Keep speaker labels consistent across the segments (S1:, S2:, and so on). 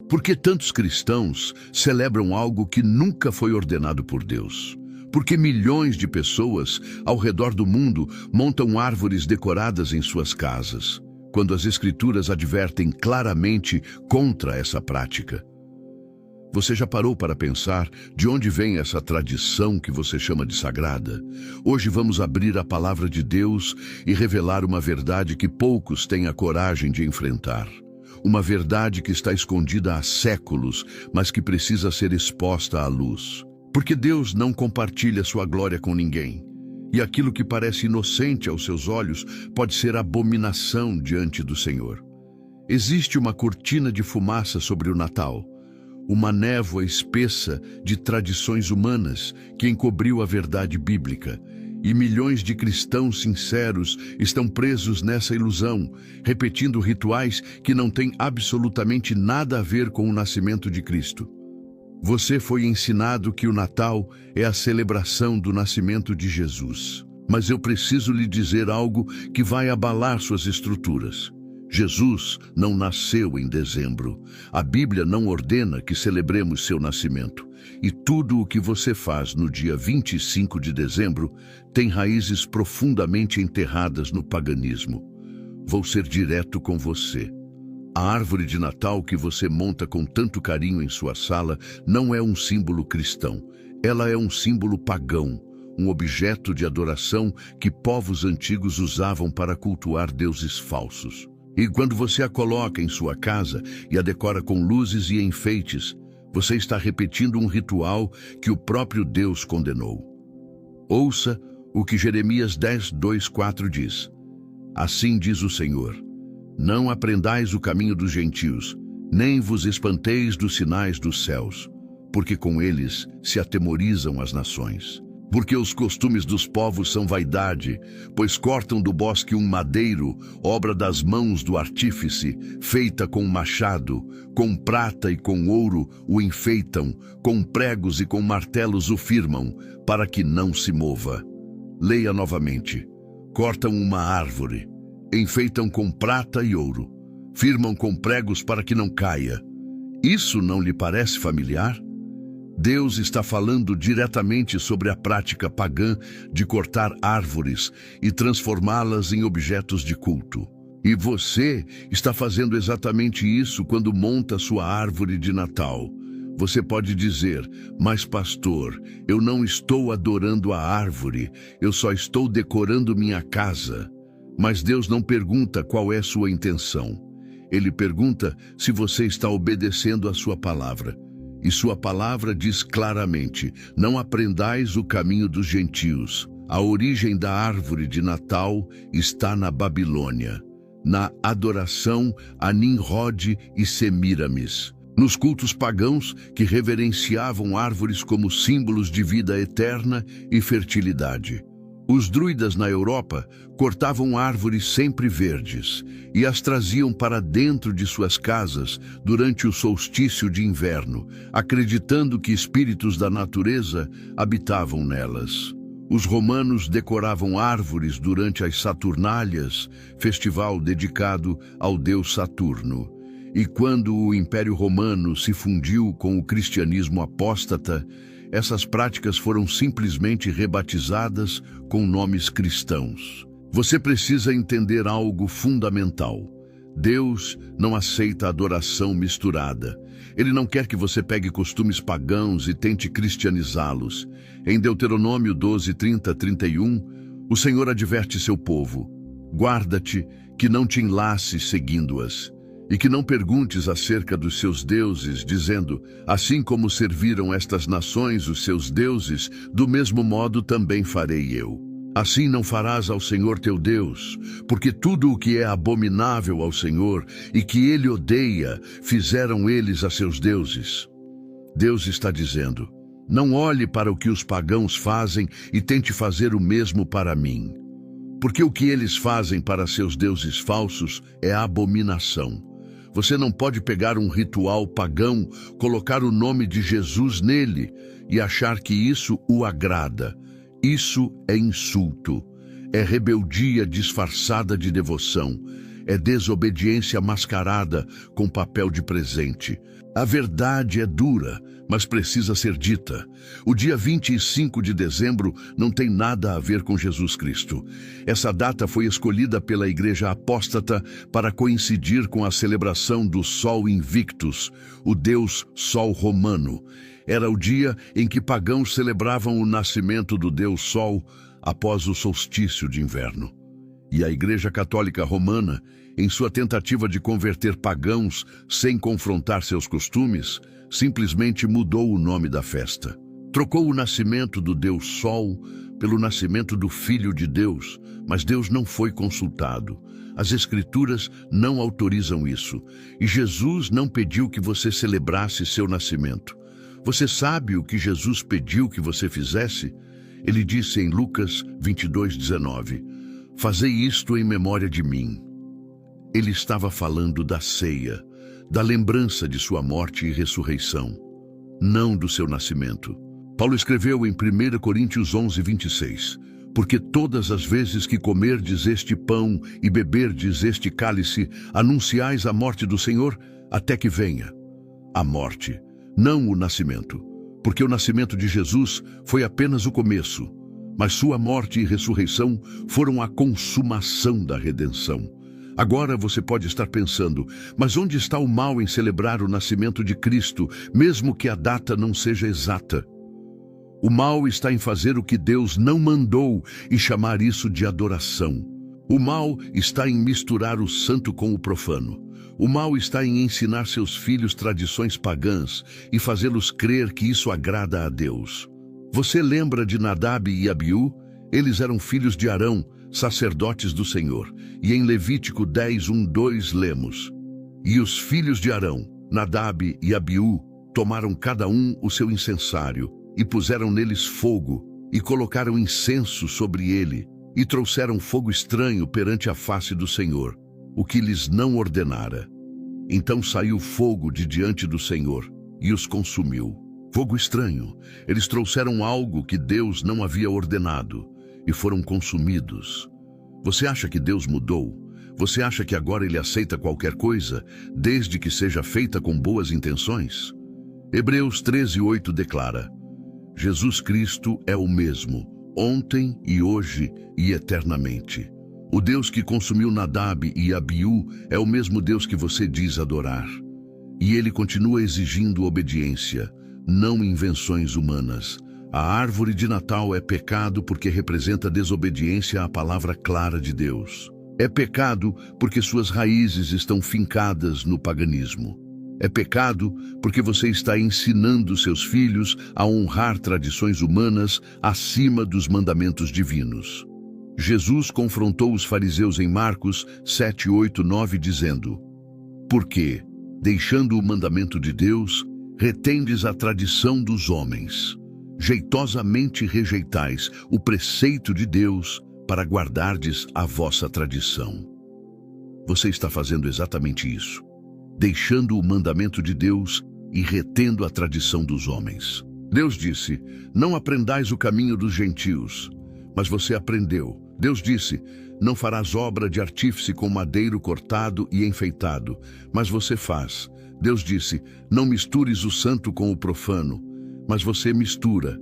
S1: Por que tantos cristãos celebram algo que nunca foi ordenado por Deus? Por que milhões de pessoas ao redor do mundo montam árvores decoradas em suas casas, quando as Escrituras advertem claramente contra essa prática? Você já parou para pensar de onde vem essa tradição que você chama de sagrada? Hoje vamos abrir a palavra de Deus e revelar uma verdade que poucos têm a coragem de enfrentar. Uma verdade que está escondida há séculos, mas que precisa ser exposta à luz. Porque Deus não compartilha sua glória com ninguém. E aquilo que parece inocente aos seus olhos pode ser abominação diante do Senhor. Existe uma cortina de fumaça sobre o Natal. Uma névoa espessa de tradições humanas que encobriu a verdade bíblica. E milhões de cristãos sinceros estão presos nessa ilusão, repetindo rituais que não têm absolutamente nada a ver com o nascimento de Cristo. Você foi ensinado que o Natal é a celebração do nascimento de Jesus. Mas eu preciso lhe dizer algo que vai abalar suas estruturas. Jesus não nasceu em dezembro. A Bíblia não ordena que celebremos seu nascimento. E tudo o que você faz no dia 25 de dezembro tem raízes profundamente enterradas no paganismo. Vou ser direto com você. A árvore de Natal que você monta com tanto carinho em sua sala não é um símbolo cristão. Ela é um símbolo pagão, um objeto de adoração que povos antigos usavam para cultuar deuses falsos. E quando você a coloca em sua casa e a decora com luzes e enfeites, você está repetindo um ritual que o próprio Deus condenou. Ouça o que Jeremias 10:2-4 diz. Assim diz o Senhor: não aprendais o caminho dos gentios, nem vos espanteis dos sinais dos céus, porque com eles se atemorizam as nações. Porque os costumes dos povos são vaidade, pois cortam do bosque um madeiro, obra das mãos do artífice, feita com machado, com prata e com ouro o enfeitam, com pregos e com martelos o firmam, para que não se mova. Leia novamente. Cortam uma árvore, enfeitam com prata e ouro, firmam com pregos para que não caia. Isso não lhe parece familiar? Deus está falando diretamente sobre a prática pagã de cortar árvores e transformá-las em objetos de culto. E você está fazendo exatamente isso quando monta sua árvore de Natal. Você pode dizer, mas pastor, eu não estou adorando a árvore, eu só estou decorando minha casa. Mas Deus não pergunta qual é sua intenção. Ele pergunta se você está obedecendo a sua palavra. E sua palavra diz claramente, não aprendais o caminho dos gentios. A origem da árvore de Natal está na Babilônia, na adoração a Nimrod e Semíramis, nos cultos pagãos que reverenciavam árvores como símbolos de vida eterna e fertilidade. Os druidas na Europa cortavam árvores sempre verdes e as traziam para dentro de suas casas durante o solstício de inverno, acreditando que espíritos da natureza habitavam nelas. Os romanos decoravam árvores durante as Saturnálias, festival dedicado ao deus Saturno. E quando o Império Romano se fundiu com o cristianismo apóstata, essas práticas foram simplesmente rebatizadas com nomes cristãos. Você precisa entender algo fundamental. Deus não aceita adoração misturada. Ele não quer que você pegue costumes pagãos e tente cristianizá-los. Em Deuteronômio 12:30-31, o Senhor adverte seu povo: guarda-te que não te enlaces seguindo-as. E que não perguntes acerca dos seus deuses, dizendo, assim como serviram estas nações os seus deuses, do mesmo modo também farei eu. Assim não farás ao Senhor teu Deus, porque tudo o que é abominável ao Senhor e que ele odeia, fizeram eles a seus deuses. Deus está dizendo, não olhe para o que os pagãos fazem e tente fazer o mesmo para mim. Porque o que eles fazem para seus deuses falsos é abominação. Você não pode pegar um ritual pagão, colocar o nome de Jesus nele e achar que isso o agrada. Isso é insulto, é rebeldia disfarçada de devoção, é desobediência mascarada com papel de presente. A verdade é dura, mas precisa ser dita. O dia 25 de dezembro não tem nada a ver com Jesus Cristo. Essa data foi escolhida pela Igreja Apóstata para coincidir com a celebração do Sol Invictus, o deus Sol romano. Era o dia em que pagãos celebravam o nascimento do deus Sol após o solstício de inverno. E a Igreja Católica Romana, em sua tentativa de converter pagãos sem confrontar seus costumes, simplesmente mudou o nome da festa. Trocou o nascimento do Deus Sol pelo nascimento do Filho de Deus, mas Deus não foi consultado. As Escrituras não autorizam isso, e Jesus não pediu que você celebrasse seu nascimento. Você sabe o que Jesus pediu que você fizesse? Ele disse em Lucas 22:19, "Fazei isto em memória de mim." Ele estava falando da ceia, da lembrança de sua morte e ressurreição, não do seu nascimento. Paulo escreveu em 1 Coríntios 11:26, "Porque todas as vezes que comerdes este pão e beberdes este cálice, anunciais a morte do Senhor até que venha." A morte, não o nascimento, porque o nascimento de Jesus foi apenas o começo, mas sua morte e ressurreição foram a consumação da redenção. Agora você pode estar pensando, mas onde está o mal em celebrar o nascimento de Cristo, mesmo que a data não seja exata? O mal está em fazer o que Deus não mandou e chamar isso de adoração. O mal está em misturar o santo com o profano. O mal está em ensinar seus filhos tradições pagãs e fazê-los crer que isso agrada a Deus. Você lembra de Nadab e Abiú? Eles eram filhos de Arão, sacerdotes do Senhor. E em Levítico 10:1-2 lemos: "E os filhos de Arão, Nadab e Abiú, tomaram cada um o seu incensário, e puseram neles fogo, e colocaram incenso sobre ele, e trouxeram fogo estranho perante a face do Senhor, o que lhes não ordenara. Então saiu fogo de diante do Senhor, e os consumiu." Fogo estranho. Eles trouxeram algo que Deus não havia ordenado, e foram consumidos. Você acha que Deus mudou? Você acha que agora Ele aceita qualquer coisa, desde que seja feita com boas intenções? Hebreus 13:8 declara: "Jesus Cristo é o mesmo, ontem e hoje e eternamente." O Deus que consumiu Nadab e Abiú é o mesmo Deus que você diz adorar. E Ele continua exigindo obediência, não invenções humanas. A árvore de Natal é pecado porque representa desobediência à palavra clara de Deus. É pecado porque suas raízes estão fincadas no paganismo. É pecado porque você está ensinando seus filhos a honrar tradições humanas acima dos mandamentos divinos. Jesus confrontou os fariseus em Marcos 7:8-9 dizendo: "Porque, deixando o mandamento de Deus, retendes a tradição dos homens. Jeitosamente rejeitais o preceito de Deus para guardardes a vossa tradição." Você está fazendo exatamente isso, deixando o mandamento de Deus e retendo a tradição dos homens. Deus disse: "Não aprendais o caminho dos gentios", mas você aprendeu. Deus disse: "Não farás obra de artífice com madeiro cortado e enfeitado", mas você faz. Deus disse: "Não mistures o santo com o profano", mas você mistura.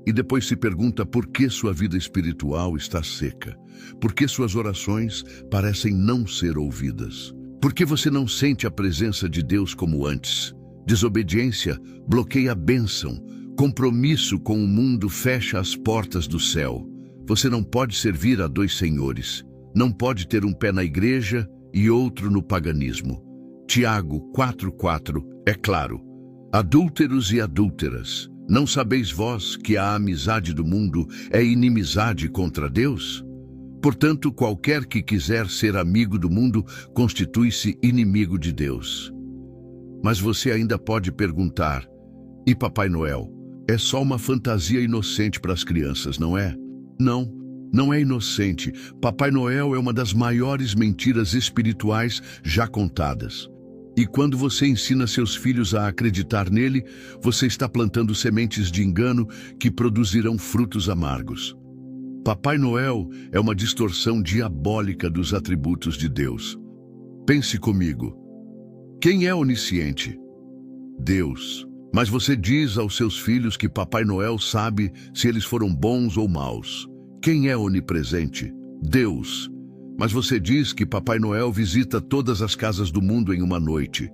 S1: E depois se pergunta por que sua vida espiritual está seca. Por que suas orações parecem não ser ouvidas. Por que você não sente a presença de Deus como antes. Desobediência bloqueia a bênção. Compromisso com o mundo fecha as portas do céu. Você não pode servir a dois senhores. Não pode ter um pé na igreja e outro no paganismo. Tiago 4:4 é claro: "Adúlteros e adúlteras, não sabeis vós que a amizade do mundo é inimizade contra Deus? Portanto, qualquer que quiser ser amigo do mundo constitui-se inimigo de Deus." Mas você ainda pode perguntar: "E Papai Noel? É só uma fantasia inocente para as crianças, não é?" Não, não é inocente. Papai Noel é uma das maiores mentiras espirituais já contadas. E quando você ensina seus filhos a acreditar nele, você está plantando sementes de engano que produzirão frutos amargos. Papai Noel é uma distorção diabólica dos atributos de Deus. Pense comigo. Quem é onisciente? Deus. Mas você diz aos seus filhos que Papai Noel sabe se eles foram bons ou maus. Quem é onipresente? Deus. Mas você diz que Papai Noel visita todas as casas do mundo em uma noite.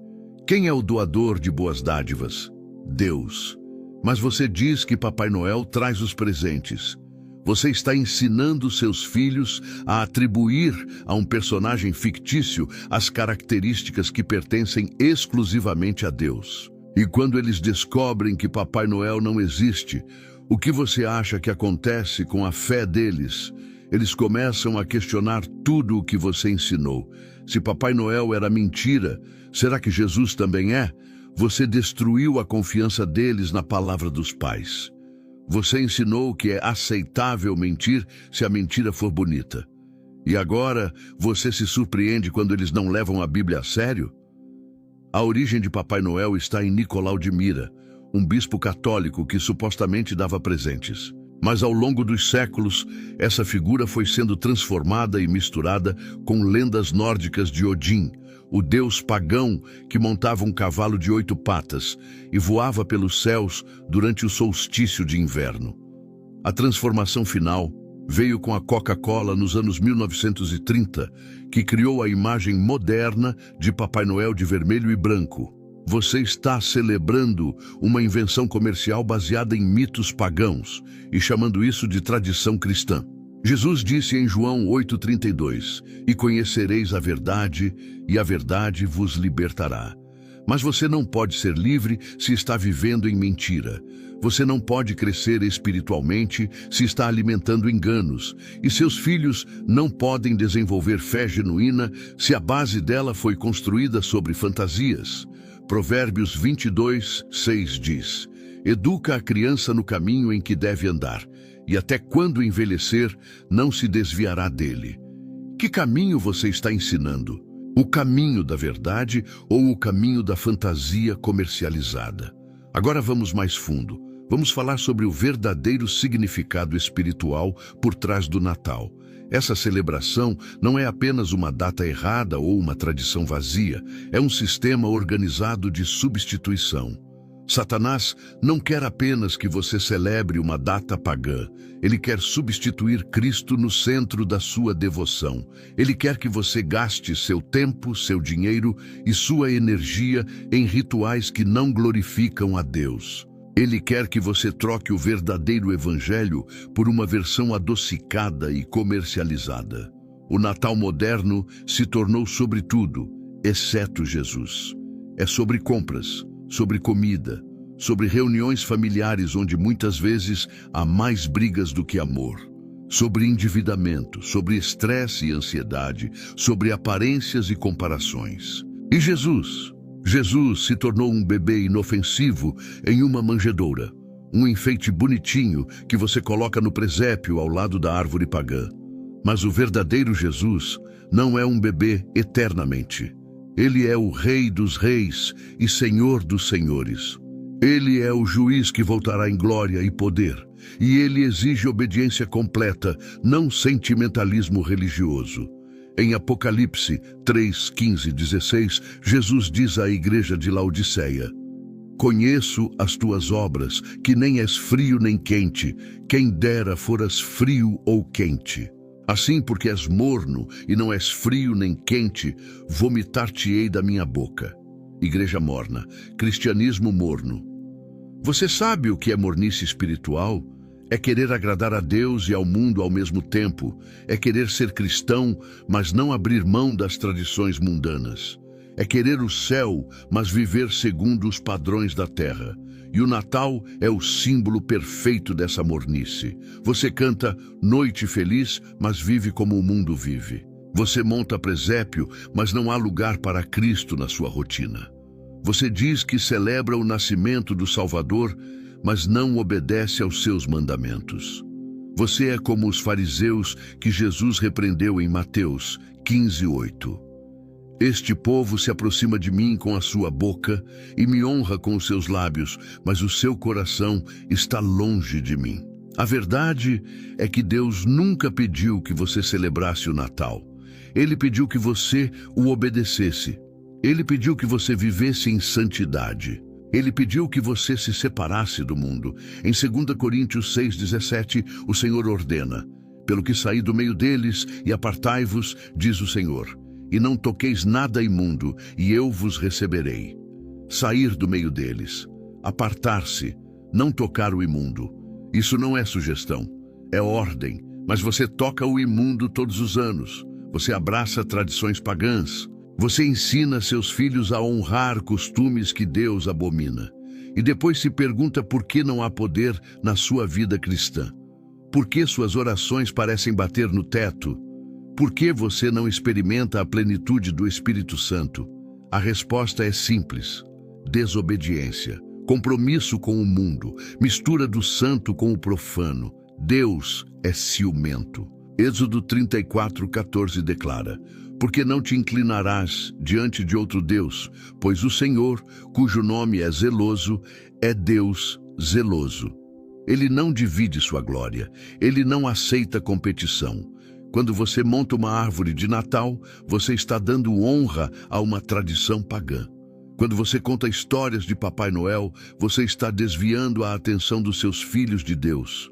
S1: Quem é o doador de boas dádivas? Deus. Mas você diz que Papai Noel traz os presentes. Você está ensinando seus filhos a atribuir a um personagem fictício as características que pertencem exclusivamente a Deus. E quando eles descobrem que Papai Noel não existe, o que você acha que acontece com a fé deles? Eles começam a questionar tudo o que você ensinou. Se Papai Noel era mentira, será que Jesus também é? Você destruiu a confiança deles na palavra dos pais. Você ensinou que é aceitável mentir se a mentira for bonita. E agora você se surpreende quando eles não levam a Bíblia a sério? A origem de Papai Noel está em Nicolau de Mira, um bispo católico que supostamente dava presentes. Mas ao longo dos séculos, essa figura foi sendo transformada e misturada com lendas nórdicas de Odin, o deus pagão que montava um cavalo de 8 patas e voava pelos céus durante o solstício de inverno. A transformação final veio com a Coca-Cola nos anos 1930, que criou a imagem moderna de Papai Noel de vermelho e branco. Você está celebrando uma invenção comercial baseada em mitos pagãos e chamando isso de tradição cristã. Jesus disse em João 8,32, "E conhecereis a verdade, e a verdade vos libertará." Mas você não pode ser livre se está vivendo em mentira. Você não pode crescer espiritualmente se está alimentando enganos. E seus filhos não podem desenvolver fé genuína se a base dela foi construída sobre fantasias. Provérbios 22:6 diz, "Educa a criança no caminho em que deve andar, e até quando envelhecer, não se desviará dele." Que caminho você está ensinando? O caminho da verdade ou o caminho da fantasia comercializada? Agora vamos mais fundo. Vamos falar sobre o verdadeiro significado espiritual por trás do Natal. Essa celebração não é apenas uma data errada ou uma tradição vazia, é um sistema organizado de substituição. Satanás não quer apenas que você celebre uma data pagã. Ele quer substituir Cristo no centro da sua devoção. Ele quer que você gaste seu tempo, seu dinheiro e sua energia em rituais que não glorificam a Deus. Ele quer que você troque o verdadeiro evangelho por uma versão adocicada e comercializada. O Natal moderno se tornou sobre tudo, exceto Jesus. É sobre compras, sobre comida, sobre reuniões familiares onde muitas vezes há mais brigas do que amor, sobre endividamento, sobre estresse e ansiedade, sobre aparências e comparações. E Jesus se tornou um bebê inofensivo em uma manjedoura, um enfeite bonitinho que você coloca no presépio ao lado da árvore pagã. Mas o verdadeiro Jesus não é um bebê eternamente. Ele é o Rei dos Reis e Senhor dos Senhores. Ele é o juiz que voltará em glória e poder, e ele exige obediência completa, não sentimentalismo religioso. Em Apocalipse 3:15-16, Jesus diz à igreja de Laodiceia, "Conheço as tuas obras, que nem és frio nem quente, quem dera foras frio ou quente. Assim, porque és morno e não és frio nem quente, vomitar-te-ei da minha boca." Igreja morna, cristianismo morno. Você sabe o que é mornice espiritual? É querer agradar a Deus e ao mundo ao mesmo tempo. É querer ser cristão, mas não abrir mão das tradições mundanas. É querer o céu, mas viver segundo os padrões da terra. E o Natal é o símbolo perfeito dessa mornice. Você canta Noite Feliz, mas vive como o mundo vive. Você monta presépio, mas não há lugar para Cristo na sua rotina. Você diz que celebra o nascimento do Salvador, mas não obedece aos seus mandamentos. Você é como os fariseus que Jesus repreendeu em Mateus 15:8. Este povo se aproxima de mim com a sua boca e me honra com os seus lábios, mas o seu coração está longe de mim. A verdade é que Deus nunca pediu que você celebrasse o Natal. Ele pediu que você o obedecesse. Ele pediu que você vivesse em santidade. Ele pediu que você se separasse do mundo. Em 2 Coríntios 6,17, o Senhor ordena: pelo que saí do meio deles e apartai-vos, diz o Senhor, e não toqueis nada imundo, e eu vos receberei. Sair do meio deles, apartar-se, não tocar o imundo. Isso não é sugestão, é ordem, mas você toca o imundo todos os anos. Você abraça tradições pagãs. Você ensina seus filhos a honrar costumes que Deus abomina. E depois se pergunta por que não há poder na sua vida cristã. Por que suas orações parecem bater no teto? Por que você não experimenta a plenitude do Espírito Santo? A resposta é simples: desobediência, compromisso com o mundo, mistura do santo com o profano. Deus é ciumento. Êxodo 34:14 declara: porque não te inclinarás diante de outro Deus, pois o Senhor, cujo nome é zeloso, é Deus zeloso. Ele não divide sua glória, ele não aceita competição. Quando você monta uma árvore de Natal, você está dando honra a uma tradição pagã. Quando você conta histórias de Papai Noel, você está desviando a atenção dos seus filhos de Deus.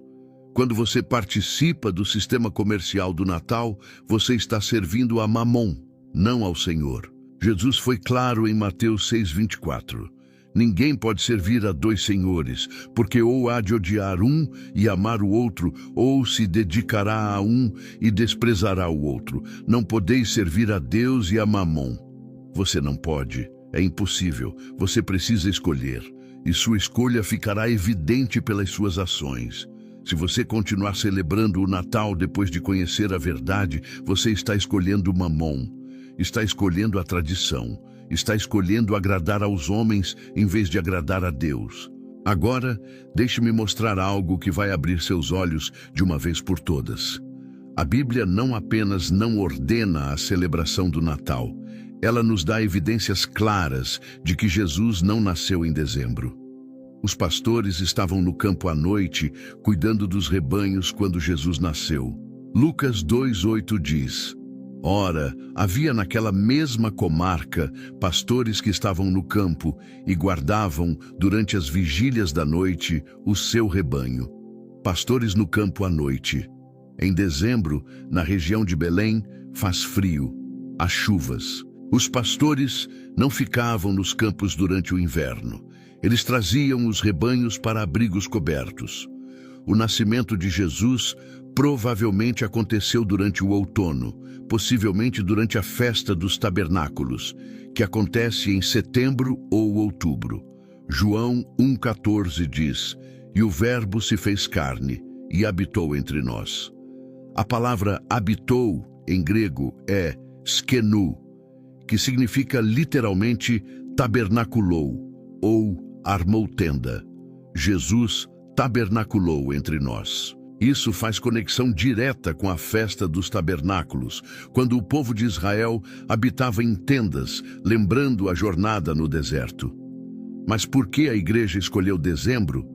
S1: Quando você participa do sistema comercial do Natal, você está servindo a Mamon, não ao Senhor. Jesus foi claro em Mateus 6:24. Ninguém pode servir a dois senhores, porque ou há de odiar um e amar o outro, ou se dedicará a um e desprezará o outro. Não podeis servir a Deus e a Mamon. Você não pode, é impossível. Você precisa escolher, e sua escolha ficará evidente pelas suas ações. Se você continuar celebrando o Natal depois de conhecer a verdade, você está escolhendo Mamon, está escolhendo a tradição, está escolhendo agradar aos homens em vez de agradar a Deus. Agora, deixe-me mostrar algo que vai abrir seus olhos de uma vez por todas. A Bíblia não apenas não ordena a celebração do Natal, ela nos dá evidências claras de que Jesus não nasceu em dezembro. Os pastores estavam no campo à noite, cuidando dos rebanhos quando Jesus nasceu. Lucas 2:8 diz: ora, havia naquela mesma comarca pastores que estavam no campo e guardavam, durante as vigílias da noite, o seu rebanho. Pastores no campo à noite. Em dezembro, na região de Belém, faz frio, há chuvas. Os pastores não ficavam nos campos durante o inverno. Eles traziam os rebanhos para abrigos cobertos. O nascimento de Jesus provavelmente aconteceu durante o outono, possivelmente durante a festa dos tabernáculos, que acontece em setembro ou outubro. João 1,14 diz: e o Verbo se fez carne e habitou entre nós. A palavra habitou, em grego, é skenu, que significa literalmente tabernaculou ou armou tenda. Jesus tabernaculou entre nós. Isso faz conexão direta com a festa dos tabernáculos, quando o povo de Israel habitava em tendas, lembrando a jornada no deserto. Mas por que a igreja escolheu dezembro?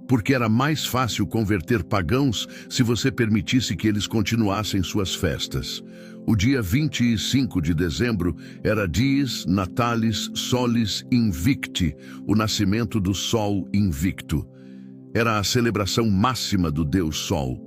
S1: Porque era mais fácil converter pagãos se você permitisse que eles continuassem suas festas. O dia 25 de dezembro era Dies Natalis Solis Invicti, o nascimento do Sol invicto. Era a celebração máxima do Deus Sol.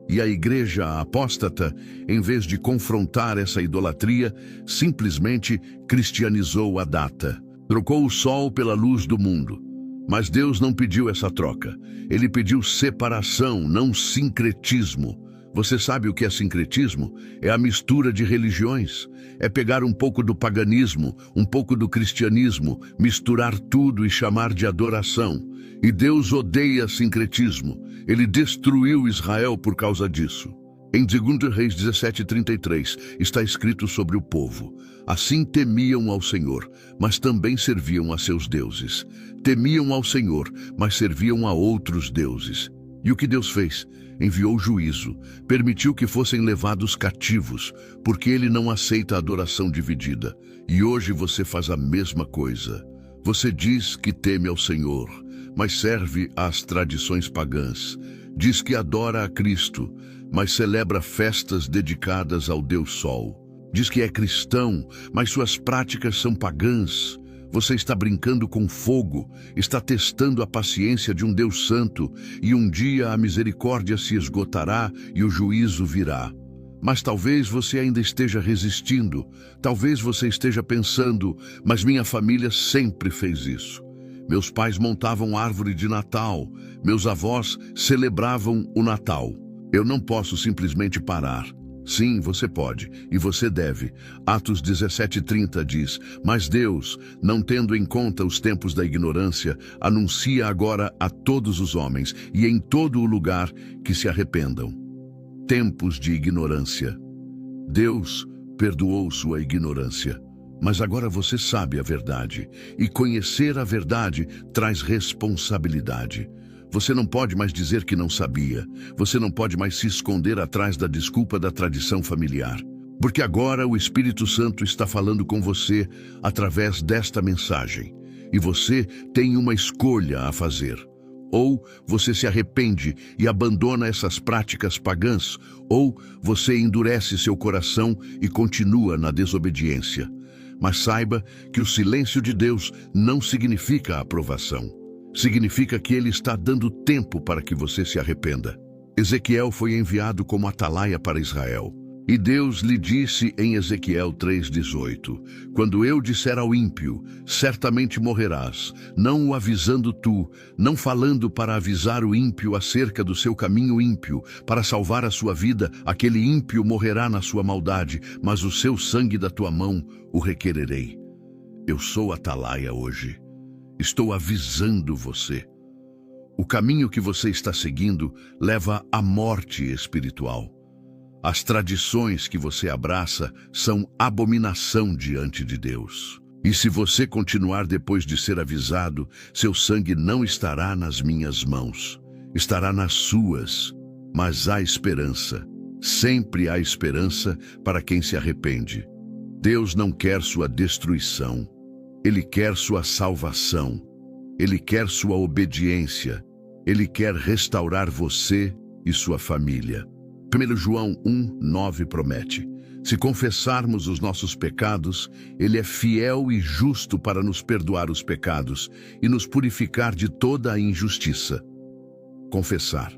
S1: E a igreja apóstata, em vez de confrontar essa idolatria, simplesmente cristianizou a data. Trocou o sol pela luz do mundo. Mas Deus não pediu essa troca. Ele pediu separação, não sincretismo. Você sabe o que é sincretismo? É a mistura de religiões. É pegar um pouco do paganismo, um pouco do cristianismo, misturar tudo e chamar de adoração. E Deus odeia sincretismo. Ele destruiu Israel por causa disso. Em 2 Reis 17:33 está escrito sobre o povo: assim temiam ao Senhor, mas também serviam a seus deuses. Temiam ao Senhor, mas serviam a outros deuses. E o que Deus fez? Enviou juízo, permitiu que fossem levados cativos, porque Ele não aceita a adoração dividida. E hoje você faz a mesma coisa. Você diz que teme ao Senhor, mas serve às tradições pagãs. Diz que adora a Cristo, mas celebra festas dedicadas ao Deus Sol. Diz que é cristão, mas suas práticas são pagãs. Você está brincando com fogo, está testando a paciência de um Deus santo, e um dia a misericórdia se esgotará e o juízo virá. Mas talvez você ainda esteja resistindo, talvez você esteja pensando, mas minha família sempre fez isso. Meus pais montavam árvore de Natal, meus avós celebravam o Natal. Eu não posso simplesmente parar. Sim, você pode, e você deve. Atos 17:30 diz, mas Deus, não tendo em conta os tempos da ignorância, anuncia agora a todos os homens, e em todo o lugar, que se arrependam. Tempos de ignorância. Deus perdoou sua ignorância. Mas agora você sabe a verdade, e conhecer a verdade traz responsabilidade. Você não pode mais dizer que não sabia. Você não pode mais se esconder atrás da desculpa da tradição familiar. Porque agora o Espírito Santo está falando com você através desta mensagem. E você tem uma escolha a fazer. Ou você se arrepende e abandona essas práticas pagãs, ou você endurece seu coração e continua na desobediência. Mas saiba que o silêncio de Deus não significa aprovação. Significa que Ele está dando tempo para que você se arrependa. Ezequiel foi enviado como atalaia para Israel. E Deus lhe disse em Ezequiel 3:18, quando eu disser ao ímpio, certamente morrerás, não o avisando tu, não falando para avisar o ímpio acerca do seu caminho ímpio, para salvar a sua vida, aquele ímpio morrerá na sua maldade, mas o seu sangue da tua mão o requererei. Eu sou atalaia hoje. Estou avisando você. O caminho que você está seguindo leva à morte espiritual. As tradições que você abraça são abominação diante de Deus. E se você continuar depois de ser avisado, seu sangue não estará nas minhas mãos, estará nas suas. Mas há esperança. Sempre há esperança para quem se arrepende. Deus não quer sua destruição. Ele quer sua salvação. Ele quer sua obediência. Ele quer restaurar você e sua família. 1 João 1:9 promete, se confessarmos os nossos pecados, Ele é fiel e justo para nos perdoar os pecados e nos purificar de toda a injustiça. Confessar.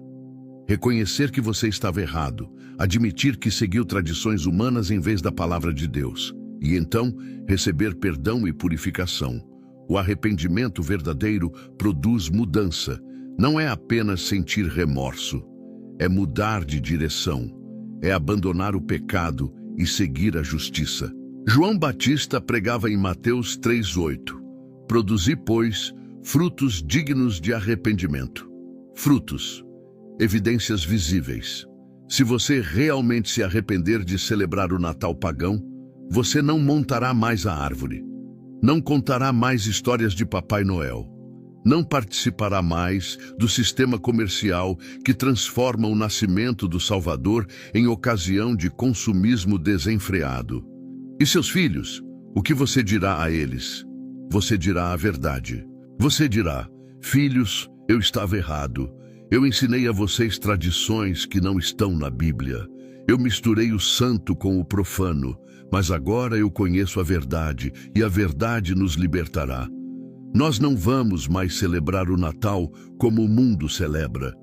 S1: Reconhecer que você estava errado, admitir que seguiu tradições humanas em vez da palavra de Deus, e então receber perdão e purificação. O arrependimento verdadeiro produz mudança. Não é apenas sentir remorso. É mudar de direção. É abandonar o pecado e seguir a justiça. João Batista pregava em Mateus 3:8. Produzi, pois, frutos dignos de arrependimento. Frutos. Evidências visíveis. Se você realmente se arrepender de celebrar o Natal pagão, você não montará mais a árvore. Não contará mais histórias de Papai Noel. Não participará mais do sistema comercial que transforma o nascimento do Salvador em ocasião de consumismo desenfreado. E seus filhos? O que você dirá a eles? Você dirá a verdade. Você dirá, filhos, eu estava errado. Eu ensinei a vocês tradições que não estão na Bíblia. Eu misturei o santo com o profano, mas agora eu conheço a verdade e a verdade nos libertará. Nós não vamos mais celebrar o Natal como o mundo celebra.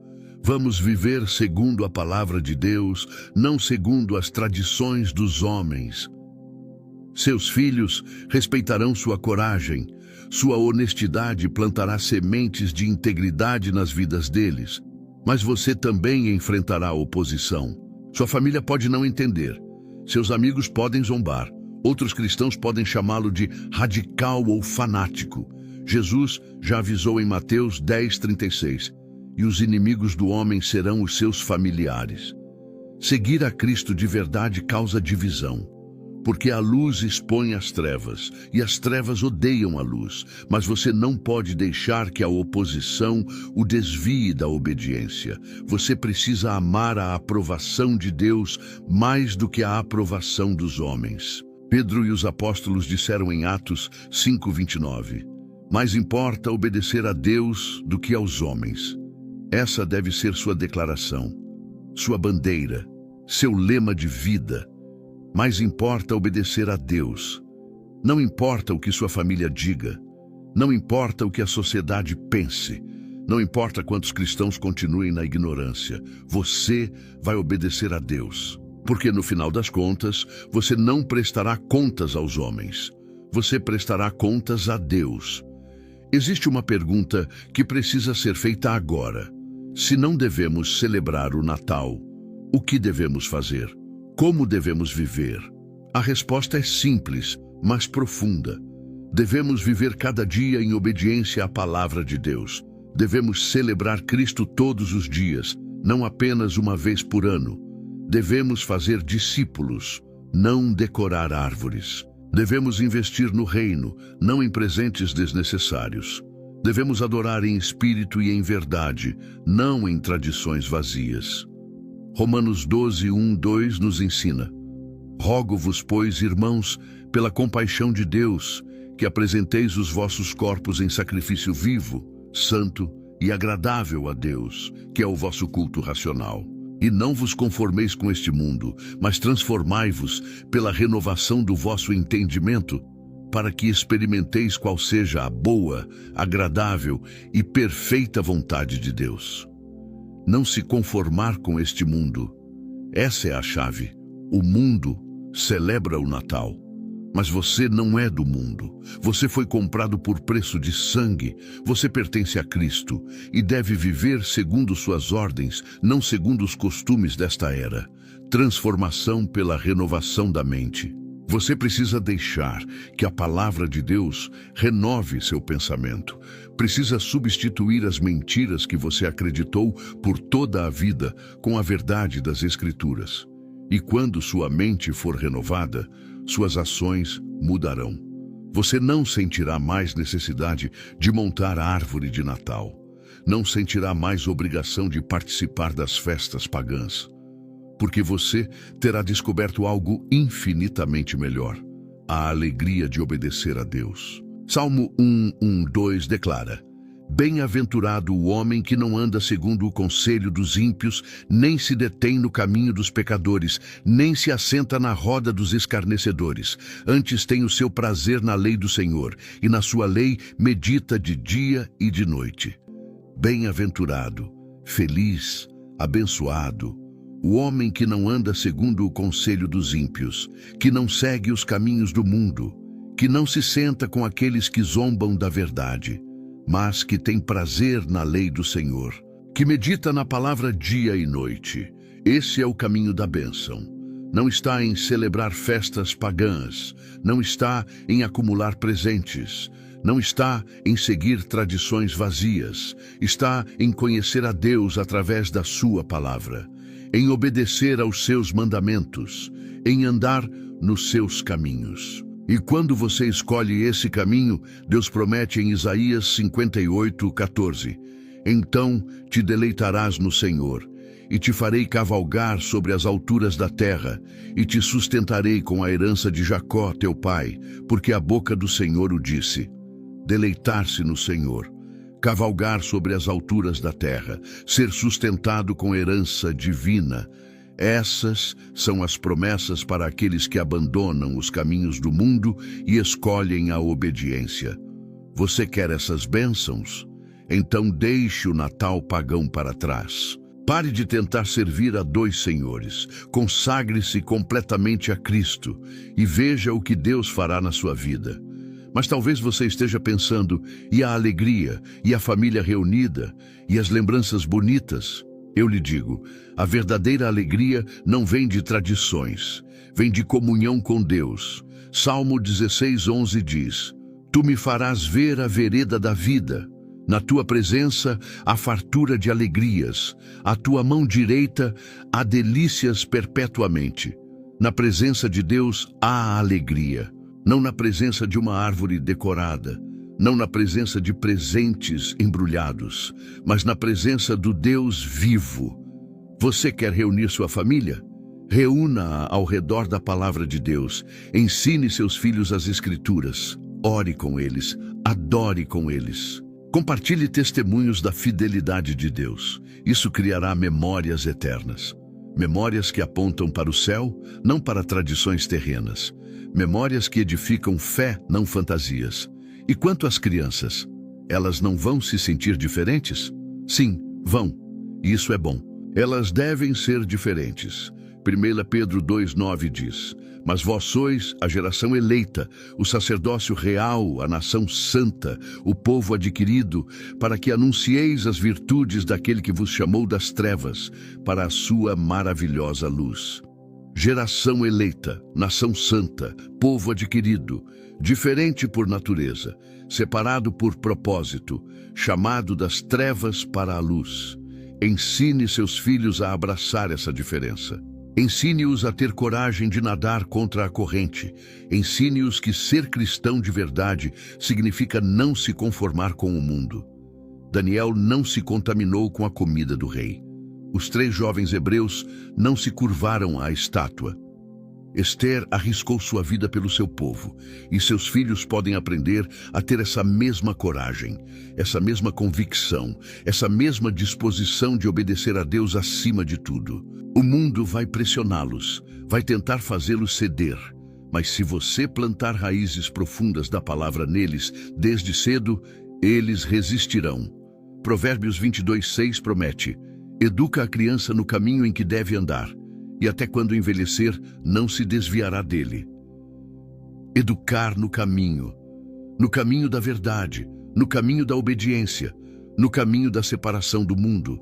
S1: Vamos viver segundo a palavra de Deus, não segundo as tradições dos homens. Seus filhos respeitarão sua coragem. Sua honestidade plantará sementes de integridade nas vidas deles. Mas você também enfrentará oposição. Sua família pode não entender. Seus amigos podem zombar. Outros cristãos podem chamá-lo de radical ou fanático. Jesus já avisou em Mateus 10:36, e os inimigos do homem serão os seus familiares. Seguir a Cristo de verdade causa divisão, porque a luz expõe as trevas, e as trevas odeiam a luz, mas você não pode deixar que a oposição o desvie da obediência. Você precisa amar a aprovação de Deus mais do que a aprovação dos homens. Pedro e os apóstolos disseram em Atos 5:29, mais importa obedecer a Deus do que aos homens. Essa deve ser sua declaração, sua bandeira, seu lema de vida. Mais importa obedecer a Deus. Não importa o que sua família diga, não importa o que a sociedade pense, não importa quantos cristãos continuem na ignorância, você vai obedecer a Deus. Porque no final das contas, você não prestará contas aos homens, você prestará contas a Deus. Existe uma pergunta que precisa ser feita agora. Se não devemos celebrar o Natal, o que devemos fazer? Como devemos viver? A resposta é simples, mas profunda. Devemos viver cada dia em obediência à palavra de Deus. Devemos celebrar Cristo todos os dias, não apenas uma vez por ano. Devemos fazer discípulos, não decorar árvores. Devemos investir no reino, não em presentes desnecessários. Devemos adorar em espírito e em verdade, não em tradições vazias. Romanos 12, 1, 2 nos ensina: Rogo-vos, pois, irmãos, pela compaixão de Deus, que apresenteis os vossos corpos em sacrifício vivo, santo e agradável a Deus, que é o vosso culto racional. E não vos conformeis com este mundo, mas transformai-vos pela renovação do vosso entendimento, para que experimenteis qual seja a boa, agradável e perfeita vontade de Deus. Não se conformar com este mundo. Essa é a chave. O mundo celebra o Natal, mas você não é do mundo. Você foi comprado por preço de sangue. Você pertence a Cristo e deve viver segundo suas ordens, não segundo os costumes desta era. Transformação pela renovação da mente. Você precisa deixar que a palavra de Deus renove seu pensamento. Precisa substituir as mentiras que você acreditou por toda a vida com a verdade das Escrituras. E quando sua mente for renovada, suas ações mudarão. Você não sentirá mais necessidade de montar a árvore de Natal. Não sentirá mais obrigação de participar das festas pagãs. Porque você terá descoberto algo infinitamente melhor: a alegria de obedecer a Deus. Salmo 1:2 declara: Bem-aventurado o homem que não anda segundo o conselho dos ímpios, nem se detém no caminho dos pecadores, nem se assenta na roda dos escarnecedores. Antes tem o seu prazer na lei do Senhor, e na sua lei medita de dia e de noite. Bem-aventurado, feliz, abençoado, o homem que não anda segundo o conselho dos ímpios, que não segue os caminhos do mundo, que não se senta com aqueles que zombam da verdade, mas que tem prazer na lei do Senhor, que medita na palavra dia e noite. Esse é o caminho da bênção. Não está em celebrar festas pagãs, não está em acumular presentes, não está em seguir tradições vazias, está em conhecer a Deus através da sua palavra, em obedecer aos seus mandamentos, em andar nos seus caminhos. E quando você escolhe esse caminho, Deus promete em Isaías 58:14: Então te deleitarás no Senhor, e te farei cavalgar sobre as alturas da terra, e te sustentarei com a herança de Jacó, teu pai, porque a boca do Senhor o disse. Deleitar-se no Senhor, cavalgar sobre as alturas da terra, ser sustentado com herança divina. Essas são as promessas para aqueles que abandonam os caminhos do mundo e escolhem a obediência. Você quer essas bênçãos? Então deixe o Natal pagão para trás. Pare de tentar servir a dois senhores. Consagre-se completamente a Cristo e veja o que Deus fará na sua vida. Mas talvez você esteja pensando: e a alegria, e a família reunida, e as lembranças bonitas? Eu lhe digo, a verdadeira alegria não vem de tradições, vem de comunhão com Deus. Salmo 16:11 diz: Tu me farás ver a vereda da vida. Na tua presença há fartura de alegrias, à tua mão direita há delícias perpetuamente. Na presença de Deus há alegria, não na presença de uma árvore decorada, não na presença de presentes embrulhados, mas na presença do Deus vivo. Você quer reunir sua família? Reúna-a ao redor da palavra de Deus. Ensine seus filhos as Escrituras. Ore com eles. Adore com eles. Compartilhe testemunhos da fidelidade de Deus. Isso criará memórias eternas. Memórias que apontam para o céu, não para tradições terrenas. Memórias que edificam fé, não fantasias. E quanto às crianças, elas não vão se sentir diferentes? Sim, vão. E isso é bom. Elas devem ser diferentes. 1 Pedro 2,9 diz: Mas vós sois a geração eleita, o sacerdócio real, a nação santa, o povo adquirido, para que anuncieis as virtudes daquele que vos chamou das trevas, para a sua maravilhosa luz. Geração eleita, nação santa, povo adquirido, diferente por natureza, separado por propósito, chamado das trevas para a luz. Ensine seus filhos a abraçar essa diferença. Ensine-os a ter coragem de nadar contra a corrente. Ensine-os que ser cristão de verdade significa não se conformar com o mundo. Daniel não se contaminou com a comida do rei. Os 3 jovens hebreus não se curvaram à estátua. Esther arriscou sua vida pelo seu povo, e seus filhos podem aprender a ter essa mesma coragem, essa mesma convicção, essa mesma disposição de obedecer a Deus acima de tudo. O mundo vai pressioná-los, vai tentar fazê-los ceder, mas se você plantar raízes profundas da palavra neles, desde cedo, eles resistirão. Provérbios 22:6 promete: Educa a criança no caminho em que deve andar, e até quando envelhecer, não se desviará dele. Educar no caminho da verdade, no caminho da obediência, no caminho da separação do mundo,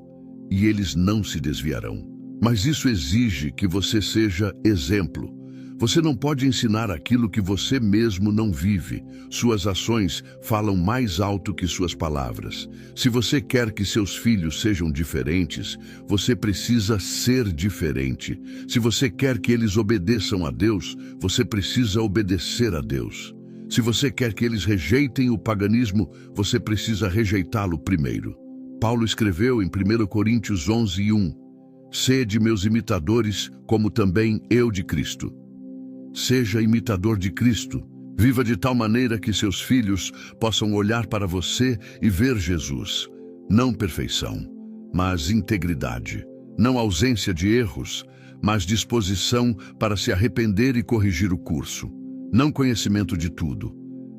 S1: e eles não se desviarão. Mas isso exige que você seja exemplo. Você não pode ensinar aquilo que você mesmo não vive. Suas ações falam mais alto que suas palavras. Se você quer que seus filhos sejam diferentes, você precisa ser diferente. Se você quer que eles obedeçam a Deus, você precisa obedecer a Deus. Se você quer que eles rejeitem o paganismo, você precisa rejeitá-lo primeiro. Paulo escreveu em 1 Coríntios 11:1: Sede meus imitadores, como também eu de Cristo. Seja imitador de Cristo. Viva de tal maneira que seus filhos possam olhar para você e ver Jesus. Não perfeição, mas integridade. Não ausência de erros, mas disposição para se arrepender e corrigir o curso. Não conhecimento de tudo,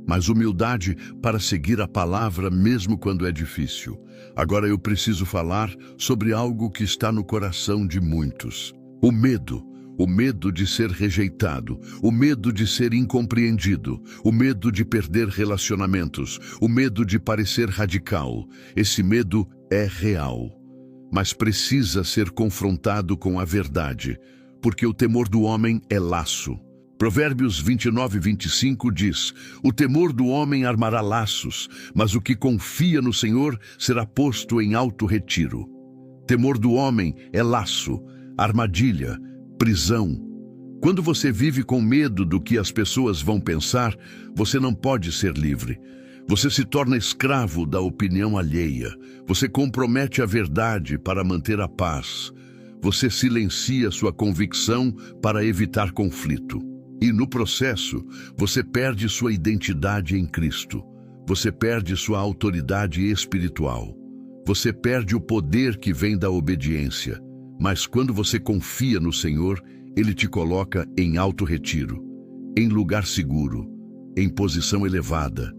S1: mas humildade para seguir a palavra mesmo quando é difícil. Agora eu preciso falar sobre algo que está no coração de muitos. O medo. O medo de ser rejeitado, o medo de ser incompreendido, o medo de perder relacionamentos, o medo de parecer radical. Esse medo é real, mas precisa ser confrontado com a verdade, porque o temor do homem é laço. Provérbios 29:25 diz: O temor do homem armará laços, mas o que confia no Senhor será posto em alto retiro. Temor do homem é laço, armadilha, prisão. Quando você vive com medo do que as pessoas vão pensar, você não pode ser livre. Você se torna escravo da opinião alheia. Você compromete a verdade para manter a paz. Você silencia sua convicção para evitar conflito. E no processo, você perde sua identidade em Cristo. Você perde sua autoridade espiritual. Você perde o poder que vem da obediência. Mas quando você confia no Senhor, Ele te coloca em alto retiro, em lugar seguro, em posição elevada.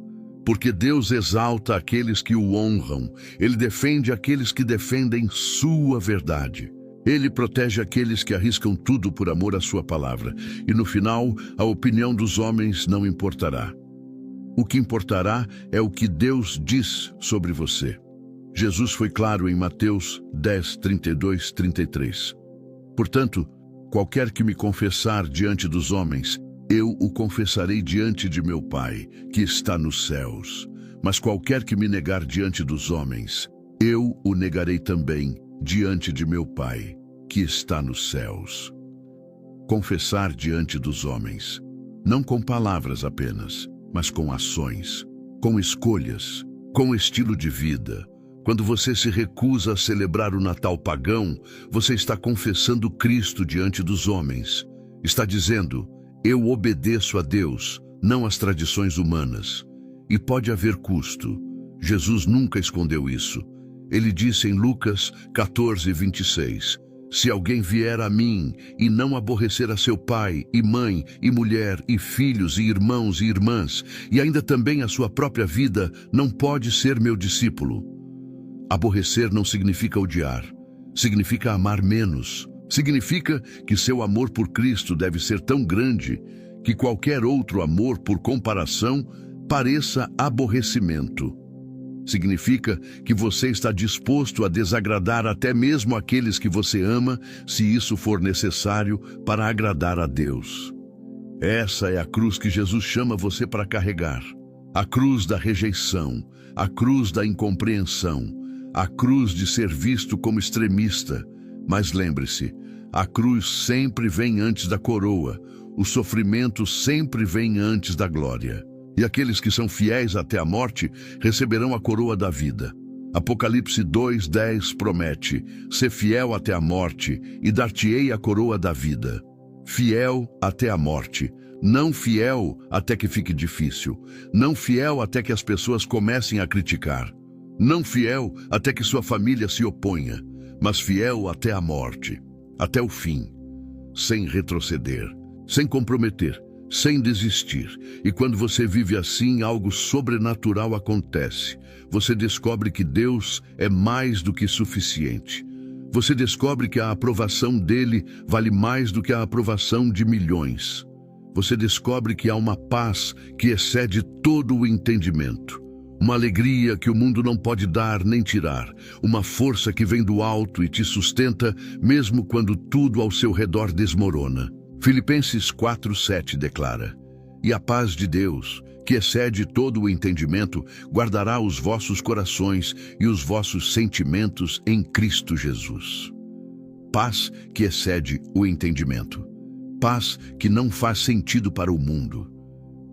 S1: Porque Deus exalta aqueles que o honram. Ele defende aqueles que defendem sua verdade. Ele protege aqueles que arriscam tudo por amor à sua palavra. E no final, a opinião dos homens não importará. O que importará é o que Deus diz sobre você. Jesus foi claro em Mateus 10:32-33. Portanto, qualquer que me confessar diante dos homens, eu o confessarei diante de meu Pai, que está nos céus. Mas qualquer que me negar diante dos homens, eu o negarei também diante de meu Pai, que está nos céus. Confessar diante dos homens, não com palavras apenas, mas com ações, com escolhas, com estilo de vida. Quando você se recusa a celebrar o Natal pagão, você está confessando Cristo diante dos homens. Está dizendo: eu obedeço a Deus, não às tradições humanas. E pode haver custo. Jesus nunca escondeu isso. Ele disse em Lucas 14:26, Se alguém vier a mim e não aborrecer a seu pai, e mãe, e mulher, e filhos, e irmãos e irmãs, e ainda também a sua própria vida, não pode ser meu discípulo. Aborrecer não significa odiar, significa amar menos. Significa que seu amor por Cristo deve ser tão grande que qualquer outro amor, por comparação, pareça aborrecimento. Significa que você está disposto a desagradar até mesmo aqueles que você ama, se isso for necessário para agradar a Deus. Essa é a cruz que Jesus chama você para carregar. A cruz da rejeição, a cruz da incompreensão, a cruz de ser visto como extremista. Mas lembre-se, a cruz sempre vem antes da coroa, o sofrimento sempre vem antes da glória. E aqueles que são fiéis até a morte receberão a coroa da vida. Apocalipse 2:10 promete: ser fiel até a morte e dar-te-ei a coroa da vida. Fiel até a morte, não fiel até que fique difícil, não fiel até que as pessoas comecem a criticar, não fiel até que sua família se oponha, mas fiel até a morte, até o fim, sem retroceder, sem comprometer, sem desistir. E quando você vive assim, algo sobrenatural acontece. Você descobre que Deus é mais do que suficiente. Você descobre que a aprovação dele vale mais do que a aprovação de milhões. Você descobre que há uma paz que excede todo o entendimento. Uma alegria que o mundo não pode dar nem tirar. Uma força que vem do alto e te sustenta mesmo quando tudo ao seu redor desmorona. Filipenses 4:7 declara: E a paz de Deus, que excede todo o entendimento, guardará os vossos corações e os vossos sentimentos em Cristo Jesus. Paz que excede o entendimento. Paz que não faz sentido para o mundo.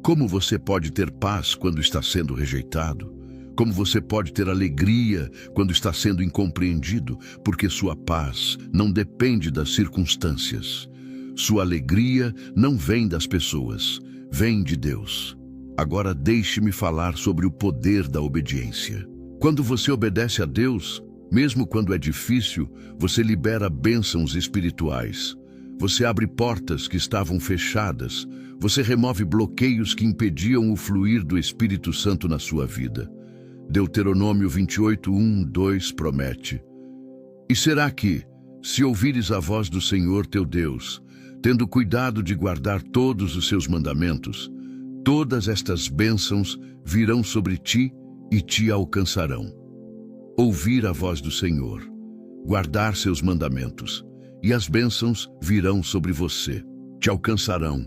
S1: Como você pode ter paz quando está sendo rejeitado? Como você pode ter alegria quando está sendo incompreendido? Porque sua paz não depende das circunstâncias. Sua alegria não vem das pessoas, vem de Deus. Agora deixe-me falar sobre o poder da obediência. Quando você obedece a Deus, mesmo quando é difícil, você libera bênçãos espirituais. Você abre portas que estavam fechadas. Você remove bloqueios que impediam o fluir do Espírito Santo na sua vida. Deuteronômio 28:1-2 promete: E será que, se ouvires a voz do Senhor teu Deus, tendo cuidado de guardar todos os seus mandamentos, todas estas bênçãos virão sobre ti e te alcançarão. Ouvir a voz do Senhor, guardar seus mandamentos, e as bênçãos virão sobre você, te alcançarão.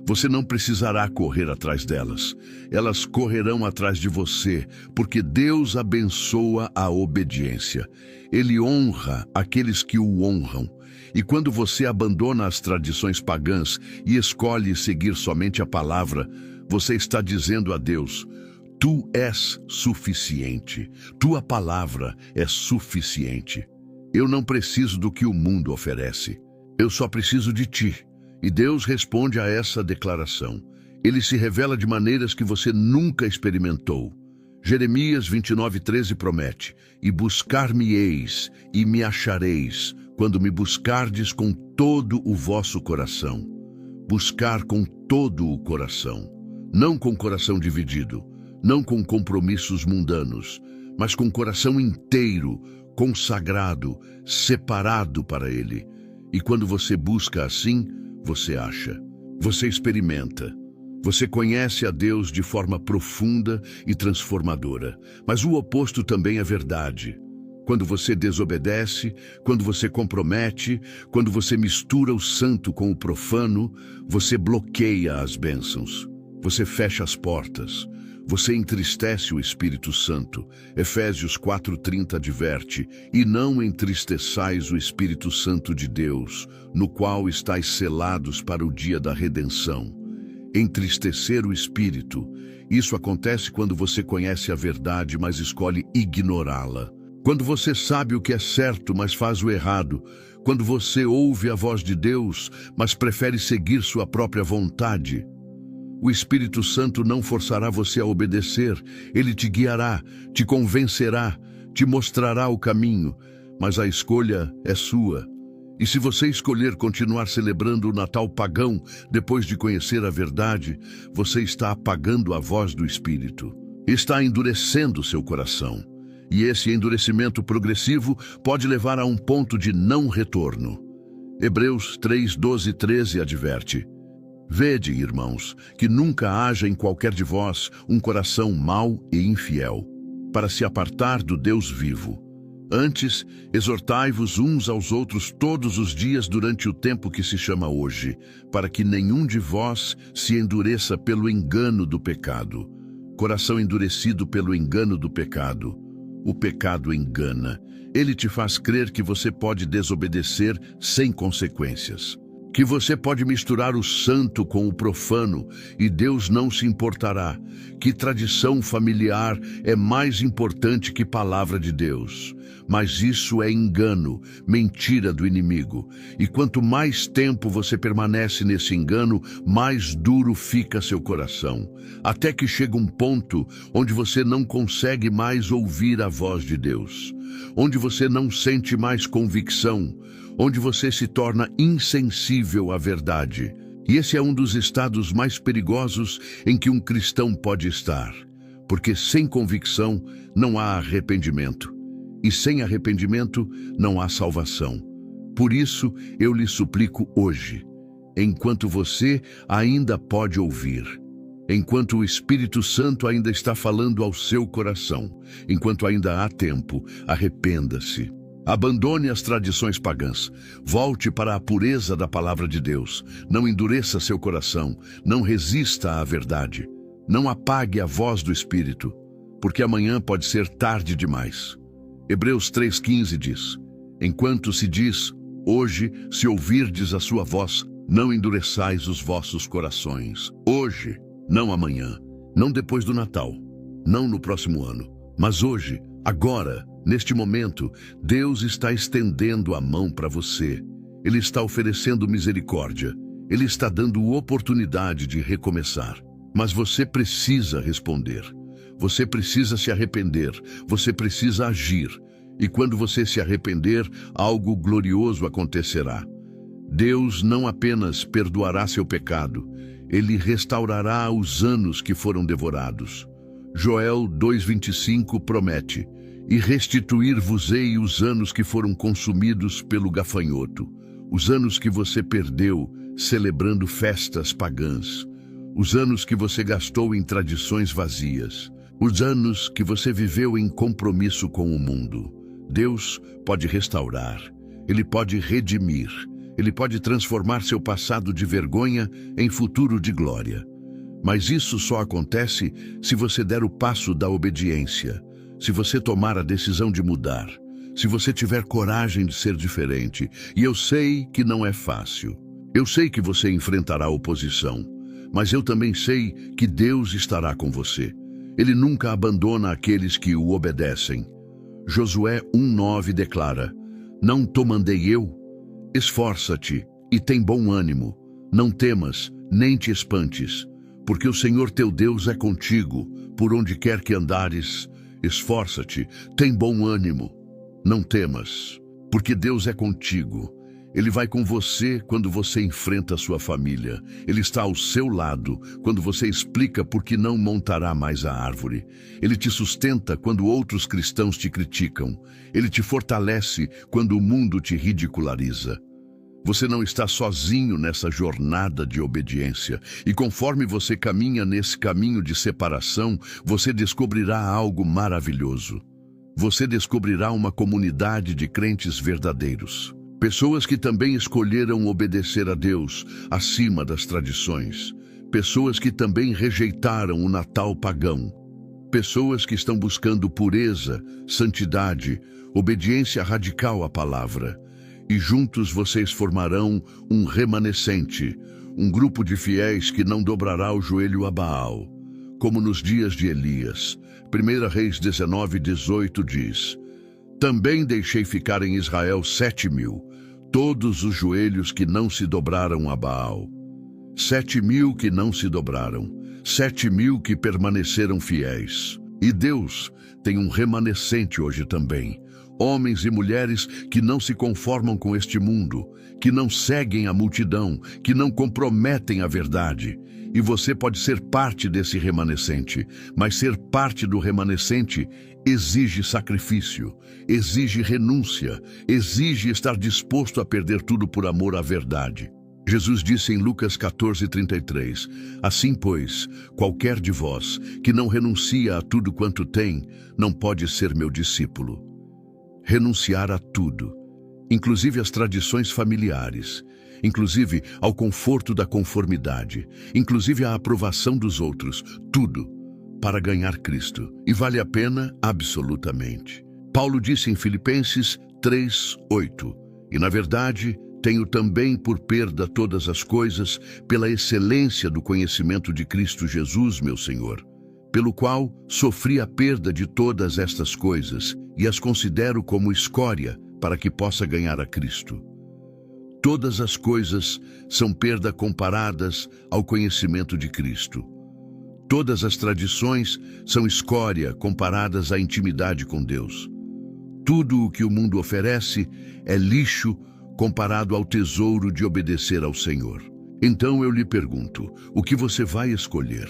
S1: Você não precisará correr atrás delas. Elas correrão atrás de você, porque Deus abençoa a obediência. Ele honra aqueles que o honram. E quando você abandona as tradições pagãs e escolhe seguir somente a palavra, você está dizendo a Deus: Tu és suficiente. Tua palavra é suficiente. Eu não preciso do que o mundo oferece. Eu só preciso de ti. E Deus responde a essa declaração. Ele se revela de maneiras que você nunca experimentou. Jeremias 29:13 promete: E buscar-me-eis e me achareis, quando me buscardes com todo o vosso coração. Buscar com todo o coração. Não com coração dividido, não com compromissos mundanos, mas com coração inteiro, consagrado, separado para Ele. E quando você busca assim, você acha, você experimenta, você conhece a Deus de forma profunda e transformadora. Mas o oposto também é verdade. Quando você desobedece, quando você compromete, quando você mistura o santo com o profano, você bloqueia as bênçãos, você fecha as portas, você entristece o Espírito Santo. Efésios 4:30 adverte: E não entristeçais o Espírito Santo de Deus, no qual estáis selados para o dia da redenção. Entristecer o Espírito. Isso acontece quando você conhece a verdade, mas escolhe ignorá-la. Quando você sabe o que é certo, mas faz o errado. Quando você ouve a voz de Deus, mas prefere seguir sua própria vontade. O Espírito Santo não forçará você a obedecer. Ele te guiará, te convencerá, te mostrará o caminho, mas a escolha é sua. E se você escolher continuar celebrando o Natal pagão depois de conhecer a verdade, você está apagando a voz do Espírito. Está endurecendo seu coração. E esse endurecimento progressivo pode levar a um ponto de não retorno. Hebreus 3, 12 e 13 adverte: Vede, irmãos, que nunca haja em qualquer de vós um coração mau e infiel, para se apartar do Deus vivo. Antes, exortai-vos uns aos outros todos os dias durante o tempo que se chama hoje, para que nenhum de vós se endureça pelo engano do pecado. Coração endurecido pelo engano do pecado. O pecado engana. Ele te faz crer que você pode desobedecer sem consequências. Que você pode misturar o santo com o profano e Deus não se importará. Que tradição familiar é mais importante que palavra de Deus. Mas isso é engano, mentira do inimigo. E quanto mais tempo você permanece nesse engano, mais duro fica seu coração. Até que chega um ponto onde você não consegue mais ouvir a voz de Deus. Onde você não sente mais convicção. Onde você se torna insensível à verdade. E esse é um dos estados mais perigosos em que um cristão pode estar. Porque sem convicção não há arrependimento. E sem arrependimento não há salvação. Por isso eu lhe suplico hoje, enquanto você ainda pode ouvir, enquanto o Espírito Santo ainda está falando ao seu coração, enquanto ainda há tempo, arrependa-se. Abandone as tradições pagãs. Volte para a pureza da palavra de Deus. Não endureça seu coração. Não resista à verdade. Não apague a voz do Espírito, porque amanhã pode ser tarde demais. Hebreus 3,15 diz: Enquanto se diz, hoje, se ouvirdes a sua voz, não endureçais os vossos corações. Hoje, não amanhã, não depois do Natal, não no próximo ano, mas hoje, agora, neste momento, Deus está estendendo a mão para você. Ele está oferecendo misericórdia. Ele está dando oportunidade de recomeçar. Mas você precisa responder. Você precisa se arrepender. Você precisa agir. E quando você se arrepender, algo glorioso acontecerá. Deus não apenas perdoará seu pecado, Ele restaurará os anos que foram devorados. Joel 2,25 promete: E restituir-vos-ei os anos que foram consumidos pelo gafanhoto, os anos que você perdeu celebrando festas pagãs, os anos que você gastou em tradições vazias, os anos que você viveu em compromisso com o mundo. Deus pode restaurar, Ele pode redimir, Ele pode transformar seu passado de vergonha em futuro de glória. Mas isso só acontece se você der o passo da obediência. Se você tomar a decisão de mudar, se você tiver coragem de ser diferente, e eu sei que não é fácil. Eu sei que você enfrentará oposição, mas eu também sei que Deus estará com você. Ele nunca abandona aqueles que o obedecem. Josué 1,9 declara: Não te mandei eu? Esforça-te e tem bom ânimo. Não temas, nem te espantes, porque o Senhor teu Deus é contigo, por onde quer que andares. Esforça-te, tem bom ânimo, não temas, porque Deus é contigo. Ele vai com você quando você enfrenta a sua família. Ele está ao seu lado quando você explica por que não montará mais a árvore. Ele te sustenta quando outros cristãos te criticam. Ele te fortalece quando o mundo te ridiculariza. Você não está sozinho nessa jornada de obediência. E conforme você caminha nesse caminho de separação, você descobrirá algo maravilhoso. Você descobrirá uma comunidade de crentes verdadeiros. Pessoas que também escolheram obedecer a Deus acima das tradições. Pessoas que também rejeitaram o Natal pagão. Pessoas que estão buscando pureza, santidade, obediência radical à palavra. E juntos vocês formarão um remanescente, um grupo de fiéis que não dobrará o joelho a Baal, como nos dias de Elias. 1 Reis 19:18 diz: Também deixei ficar em Israel 7.000, todos os joelhos que não se dobraram a Baal. 7.000 que não se dobraram, 7.000 que permaneceram fiéis. E Deus tem um remanescente hoje também, homens e mulheres que não se conformam com este mundo, que não seguem a multidão, que não comprometem a verdade. E você pode ser parte desse remanescente, mas ser parte do remanescente exige sacrifício, exige renúncia, exige estar disposto a perder tudo por amor à verdade. Jesus disse em Lucas 14:33, assim, pois, qualquer de vós que não renuncia a tudo quanto tem, não pode ser meu discípulo. Renunciar a tudo, inclusive às tradições familiares, inclusive ao conforto da conformidade, inclusive à aprovação dos outros, tudo para ganhar Cristo. E vale a pena absolutamente. Paulo disse em Filipenses 3:8, e na verdade tenho também por perda todas as coisas pela excelência do conhecimento de Cristo Jesus, meu Senhor, pelo qual sofri a perda de todas estas coisas e as considero como escória para que possa ganhar a Cristo. Todas as coisas são perda comparadas ao conhecimento de Cristo. Todas as tradições são escória comparadas à intimidade com Deus. Tudo o que o mundo oferece é lixo comparado ao tesouro de obedecer ao Senhor. Então eu lhe pergunto, o que você vai escolher?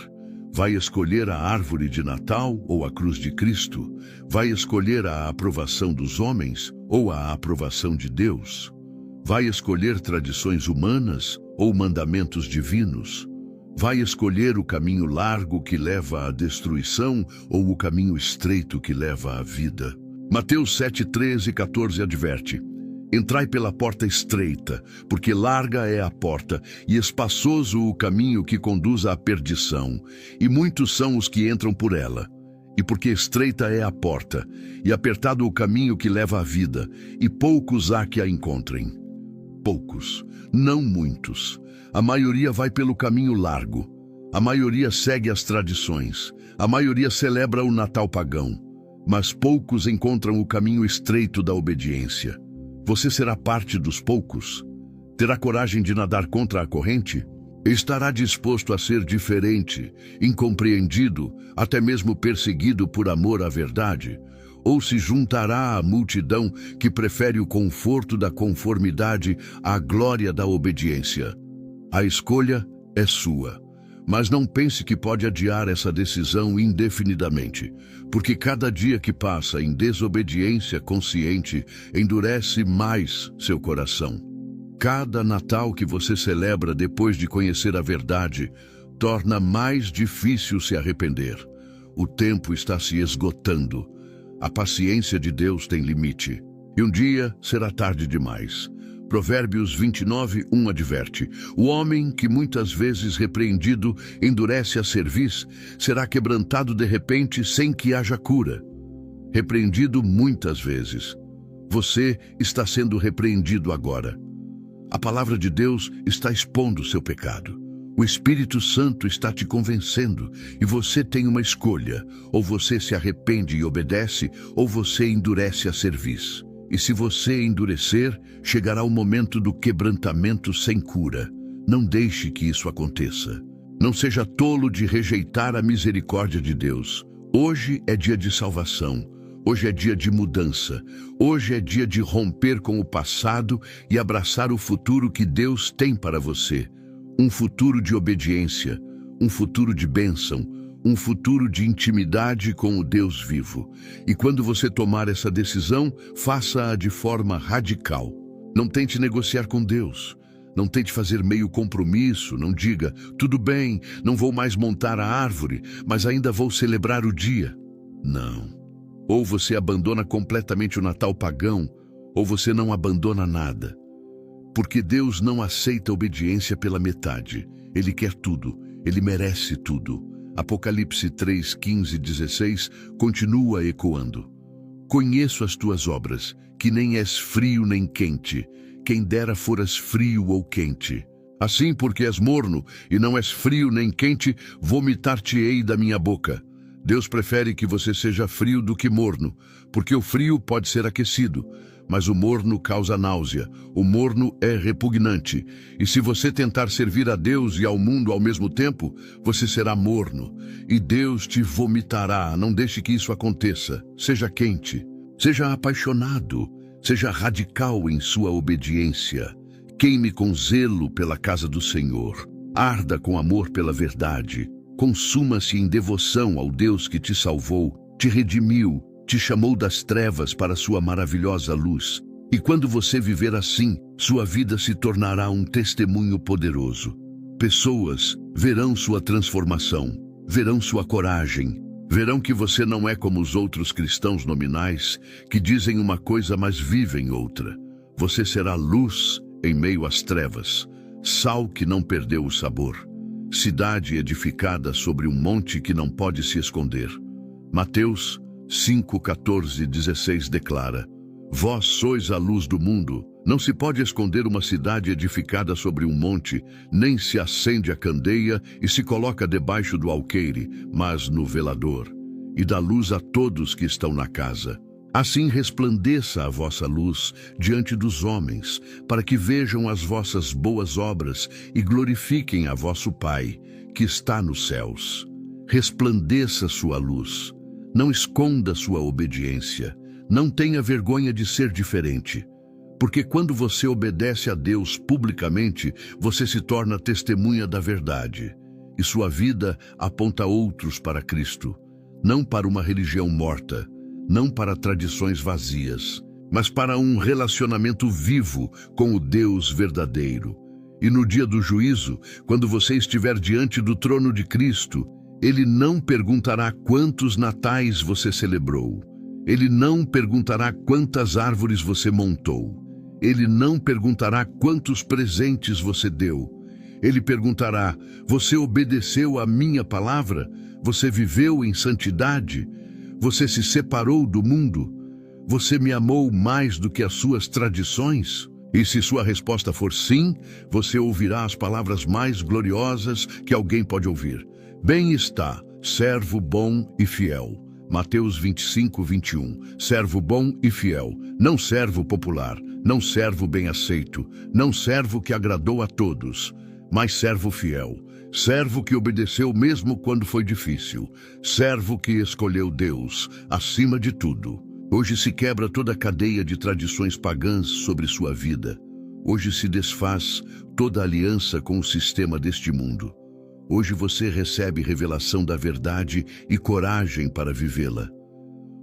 S1: Vai escolher a árvore de Natal ou a cruz de Cristo? Vai escolher a aprovação dos homens ou a aprovação de Deus? Vai escolher tradições humanas ou mandamentos divinos? Vai escolher o caminho largo que leva à destruição ou o caminho estreito que leva à vida? Mateus 7:13 e 14 adverte: entrai pela porta estreita, porque larga é a porta, e espaçoso o caminho que conduz à perdição, e muitos são os que entram por ela. E porque estreita é a porta, e apertado o caminho que leva à vida, e poucos há que a encontrem. Poucos, não muitos. A maioria vai pelo caminho largo. A maioria segue as tradições. A maioria celebra o Natal pagão. Mas poucos encontram o caminho estreito da obediência. Você será parte dos poucos? Terá coragem de nadar contra a corrente? Estará disposto a ser diferente, incompreendido, até mesmo perseguido por amor à verdade? Ou se juntará à multidão que prefere o conforto da conformidade à glória da obediência? A escolha é sua, mas não pense que pode adiar essa decisão indefinidamente, porque cada dia que passa em desobediência consciente endurece mais seu coração. Cada Natal que você celebra depois de conhecer a verdade torna mais difícil se arrepender. O tempo está se esgotando. A paciência de Deus tem limite, e um dia será tarde demais. Provérbios 29:1 adverte: o homem que muitas vezes repreendido endurece a cerviz, será quebrantado de repente sem que haja cura. Repreendido muitas vezes. Você está sendo repreendido agora. A palavra de Deus está expondo seu pecado. O Espírito Santo está te convencendo e você tem uma escolha. Ou você se arrepende e obedece, ou você endurece a cerviz. E se você endurecer, chegará o momento do quebrantamento sem cura. Não deixe que isso aconteça. Não seja tolo de rejeitar a misericórdia de Deus. Hoje é dia de salvação. Hoje é dia de mudança. Hoje é dia de romper com o passado e abraçar o futuro que Deus tem para você. Um futuro de obediência, um futuro de bênção, um futuro de intimidade com o Deus vivo. E quando você tomar essa decisão, faça-a de forma radical. Não tente negociar com Deus. Não tente fazer meio compromisso. Não diga, tudo bem, não vou mais montar a árvore, mas ainda vou celebrar o dia. Não. Ou você abandona completamente o Natal pagão, ou você não abandona nada. Porque Deus não aceita obediência pela metade. Ele quer tudo. Ele merece tudo. Apocalipse 3:15 e 16 continua ecoando. Conheço as tuas obras, que nem és frio nem quente. Quem dera foras frio ou quente. Assim, porque és morno e não és frio nem quente, vomitar-te-ei da minha boca. Deus prefere que você seja frio do que morno, porque o frio pode ser aquecido, mas o morno causa náusea. O morno é repugnante. E se você tentar servir a Deus e ao mundo ao mesmo tempo, você será morno. E Deus te vomitará. Não deixe que isso aconteça. Seja quente. Seja apaixonado, seja radical em sua obediência. Queime com zelo pela casa do Senhor. Arda com amor pela verdade. Consuma-se em devoção ao Deus que te salvou, te redimiu, te chamou das trevas para sua maravilhosa luz. E quando você viver assim, sua vida se tornará um testemunho poderoso. Pessoas verão sua transformação, verão sua coragem, verão que você não é como os outros cristãos nominais, que dizem uma coisa mas vivem outra. Você será luz em meio às trevas, sal que não perdeu o sabor, cidade edificada sobre um monte que não pode se esconder. Mateus 5:14-16 declara: Vós sois a luz do mundo. Não se pode esconder uma cidade edificada sobre um monte, nem se acende a candeia e se coloca debaixo do alqueire, mas no velador, e dá luz a todos que estão na casa. Assim resplandeça a vossa luz diante dos homens, para que vejam as vossas boas obras e glorifiquem a vosso Pai, que está nos céus. Resplandeça sua luz. Não esconda sua obediência. Não tenha vergonha de ser diferente. Porque quando você obedece a Deus publicamente, você se torna testemunha da verdade. E sua vida aponta outros para Cristo. Não para uma religião morta, não para tradições vazias, mas para um relacionamento vivo com o Deus verdadeiro. E no dia do juízo, quando você estiver diante do trono de Cristo, Ele não perguntará quantos natais você celebrou. Ele não perguntará quantas árvores você montou. Ele não perguntará quantos presentes você deu. Ele perguntará: você obedeceu à minha palavra? Você viveu em santidade? Você se separou do mundo? Você me amou mais do que as suas tradições? E se sua resposta for sim, você ouvirá as palavras mais gloriosas que alguém pode ouvir. Bem está, servo bom e fiel. Mateus 25:21. Servo bom e fiel, não servo popular, não servo bem aceito, não servo que agradou a todos, mas servo fiel, servo que obedeceu mesmo quando foi difícil, servo que escolheu Deus acima de tudo. Hoje se quebra toda a cadeia de tradições pagãs sobre sua vida. Hoje se desfaz toda a aliança com o sistema deste mundo. Hoje você recebe revelação da verdade e coragem para vivê-la.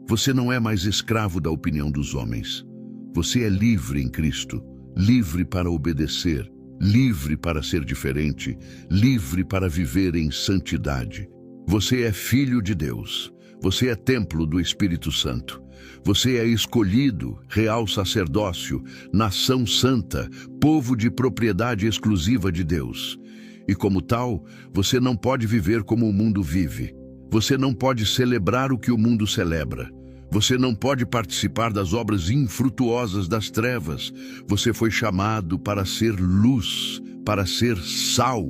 S1: Você não é mais escravo da opinião dos homens. Você é livre em Cristo, livre para obedecer, livre para ser diferente, livre para viver em santidade. Você é filho de Deus. Você é templo do Espírito Santo. Você é escolhido, real sacerdócio, nação santa, povo de propriedade exclusiva de Deus. E como tal, você não pode viver como o mundo vive. Você não pode celebrar o que o mundo celebra. Você não pode participar das obras infrutuosas das trevas. Você foi chamado para ser luz, para ser sal,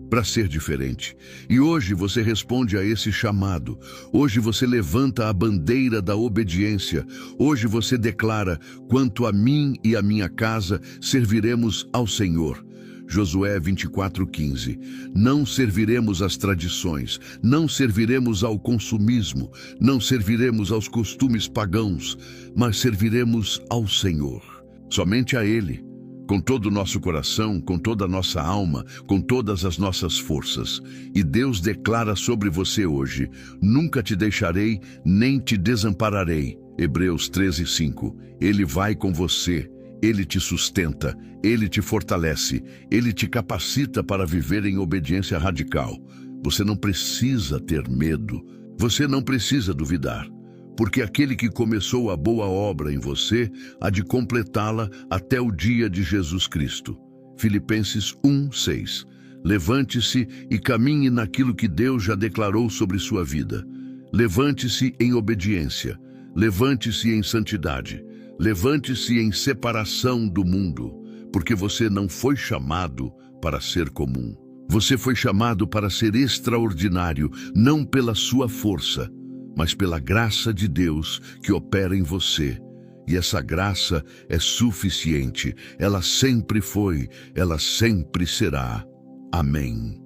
S1: para ser diferente. E hoje você responde a esse chamado. Hoje você levanta a bandeira da obediência. Hoje você declara: quanto a mim e a minha casa, serviremos ao Senhor. Josué 24:15. Não serviremos às tradições, não serviremos ao consumismo, não serviremos aos costumes pagãos, mas serviremos ao Senhor. Somente a Ele, com todo o nosso coração, com toda a nossa alma, com todas as nossas forças. E Deus declara sobre você hoje: nunca te deixarei, nem te desampararei. Hebreus 13:5. Ele vai com você. Ele te sustenta, Ele te fortalece, Ele te capacita para viver em obediência radical. Você não precisa ter medo, você não precisa duvidar, porque aquele que começou a boa obra em você há de completá-la até o dia de Jesus Cristo. Filipenses 1:6. Levante-se e caminhe naquilo que Deus já declarou sobre sua vida. Levante-se em obediência, levante-se em santidade. Levante-se em separação do mundo, porque você não foi chamado para ser comum. Você foi chamado para ser extraordinário, não pela sua força, mas pela graça de Deus que opera em você. E essa graça é suficiente. Ela sempre foi, ela sempre será. Amém.